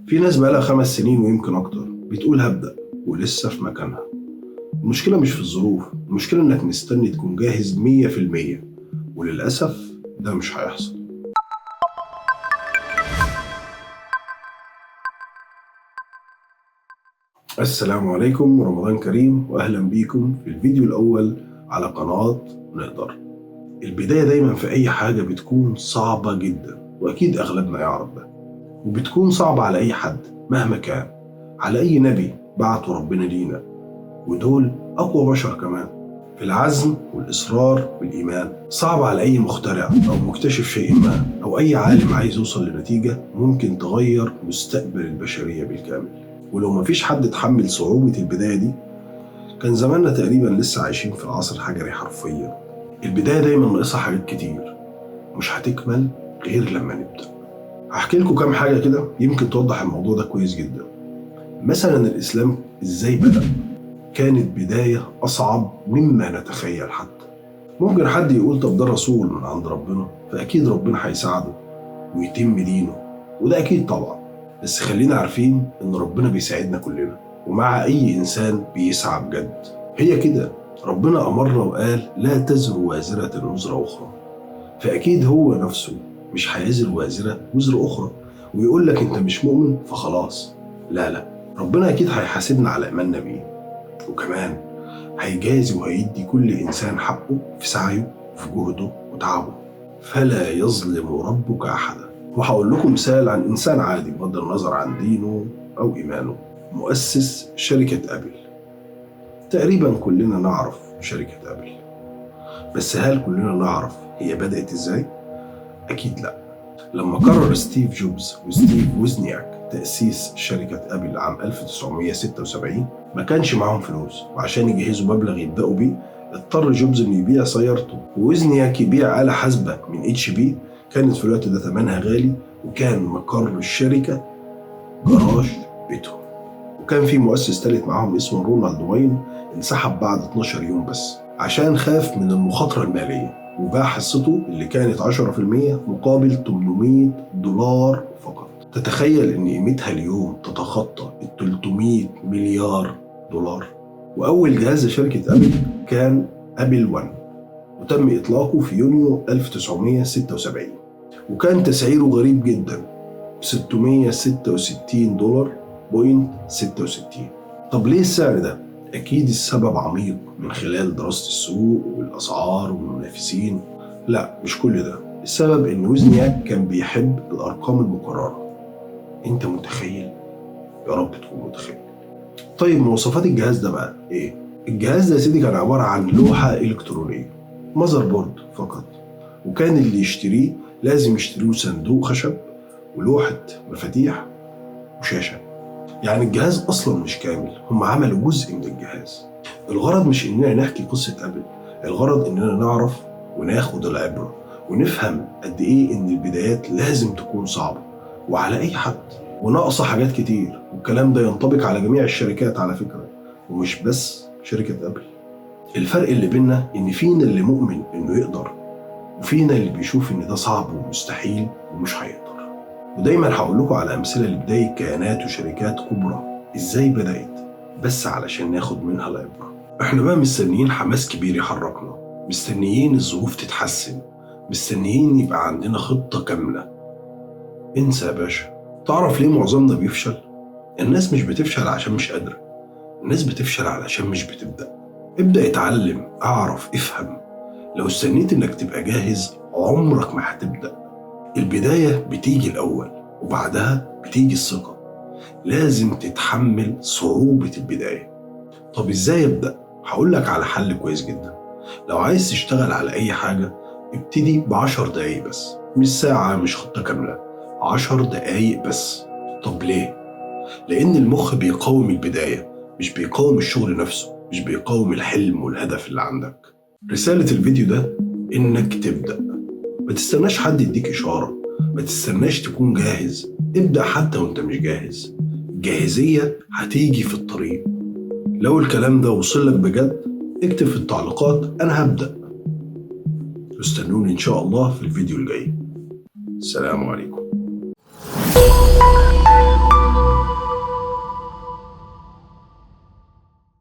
في ناس بقالها 5 سنين ويمكن أكتر بتقول هبدأ ولسه في مكانها. المشكلة مش في الظروف، المشكلة إنك مستني تكون جاهز 100%، وللأسف ده مش هيحصل. السلام عليكم، رمضان كريم، وأهلا بيكم في الفيديو الأول على قناة نقدر. البداية دايما في أي حاجة بتكون صعبة جدا، وأكيد أغلبنا يعرف ده، وبتكون صعبة على أي حد مهما كان، على أي نبي بعته ربنا لينا، ودول أقوى بشر كمان في العزم والإصرار والإيمان. صعب على أي مخترع أو مكتشف شيء ما، أو أي عالم عايز يوصل لنتيجة ممكن تغير مستقبل البشرية بالكامل. ولو مفيش حد اتحمل صعوبة البداية دي كان زماننا تقريبا لسه عايشين في العصر الحجري حرفيا. البداية دايما ناقصها حاجات كتير، مش هتكمل غير لما نبدأ. هحكي لكم كام حاجة كده يمكن توضح الموضوع ده كويس جدا. مثلا الإسلام إزاي بدأ؟ كانت بداية أصعب مما نتخيل. حتى ممكن حد يقول طب ده رسول من عند ربنا، فأكيد ربنا هيساعده ويتم دينه، وده أكيد طبعا. بس خلينا عارفين إن ربنا بيساعدنا كلنا، ومع أي إنسان بيسعى بجد. هي كده، ربنا أمرنا وقال لا تزر وازرة وزر أخرى، فأكيد هو نفسه مش هيزر وازرة وزر أخرى ويقول لك أنت مش مؤمن فخلاص. لا، ربنا أكيد هيحاسبنا على إيماننا بيه، وكمان هيجازي وهيدي كل إنسان حقه في سعيه وفي جهده وتعبه. فلا يظلم ربك أحدا. وهقول لكم مثال عن إنسان عادي بغض النظر عن دينه أو إيمانه، مؤسس شركة أبل. تقريبا كلنا نعرف شركة أبل، بس هل كلنا نعرف هي بدأت إزاي؟ أكيد لا. لما قرر ستيف جوبز وستيف وزنياك تأسيس شركة أبل عام 1976 ما كانش معاهم فلوس، وعشان يجهزوا مبلغ يبدأوا بيه اضطر جوبز إنه يبيع سيارته، ووزنياك يبيع آلة حاسبة من HP كانت في الوقت ده ثمنها غالي، وكان مقر الشركة جراج بيتهم. وكان في مؤسس ثالث معاهم اسمه رونالد واين، انسحب بعد 12 يوم بس عشان خاف من المخاطرة المالية، وباع حصته اللي كانت 10% مقابل $800 فقط. تتخيل ان قيمتها اليوم تتخطى $300 مليار. واول جهاز لشركة ابل كان ابل 1، وتم اطلاقه في يونيو 1976، وكان تسعيره غريب جدا، $666.66. طب ليه السعر ده؟ أكيد السبب عميق من خلال دراسة السوق والأسعار والمنافسين. لا، مش كل ده. السبب إن وزنياك كان بيحب الأرقام المكررة. أنت متخيل؟ يا رب تكون متخيل. طيب مواصفات الجهاز ده بقى إيه؟ الجهاز ده يا سيدي كان عبارة عن لوحة إلكترونية، ماذر بورد فقط، وكان اللي يشتريه لازم يشتريه صندوق خشب ولوحة مفاتيح وشاشة. يعني الجهاز أصلا مش كامل، هم عملوا جزء من الجهاز. الغرض مش إننا نحكي قصة أبل، الغرض إننا نعرف وناخد العبرة ونفهم قد إيه إن البدايات لازم تكون صعبة وعلى أي حد، وناقصة حاجات كتير، والكلام ده ينطبق على جميع الشركات على فكرة، ومش بس شركة أبل. الفرق اللي بيننا إن فينا اللي مؤمن إنه يقدر، وفينا اللي بيشوف إن ده صعب ومستحيل ومش هيقدر. ودايما هقول لكم على أمثلة لبداية كيانات وشركات كبرى إزاي بدأت، بس علشان ناخد منها العبرة. إحنا بقى مستنيين حماس كبير يحركنا، مستنيين الظروف تتحسن، مستنيين يبقى عندنا خطة كاملة. انسى يا باشا. تعرف ليه معظمنا بيفشل؟ الناس مش بتفشل عشان مش قادرة، الناس بتفشل علشان مش بتبدأ. ابدأ اتعلم، اعرف، افهم. لو استنيت انك تبقى جاهز عمرك ما هتبدأ. البداية بتيجي الأول وبعدها بتيجي الثقة. لازم تتحمل صعوبة البداية. طب ازاي ابدأ؟ هقولك على حل كويس جدا. لو عايز تشتغل على أي حاجة ابتدي ب10 دقايق بس، مش ساعة، مش خطة كاملة، 10 دقايق بس. طب ليه؟ لأن المخ بيقاوم البداية، مش بيقاوم الشغل نفسه، مش بيقاوم الحلم والهدف اللي عندك. رسالة الفيديو ده إنك تبدأ. ما تستناش حد يديك إشارة، ما تستناش تكون جاهز، ابدأ حتى وانت مش جاهز. الجاهزية هتيجي في الطريق. لو الكلام ده وصل لك بجد اكتب في التعليقات أنا هبدأ. استنوني إن شاء الله في الفيديو الجاي. السلام عليكم.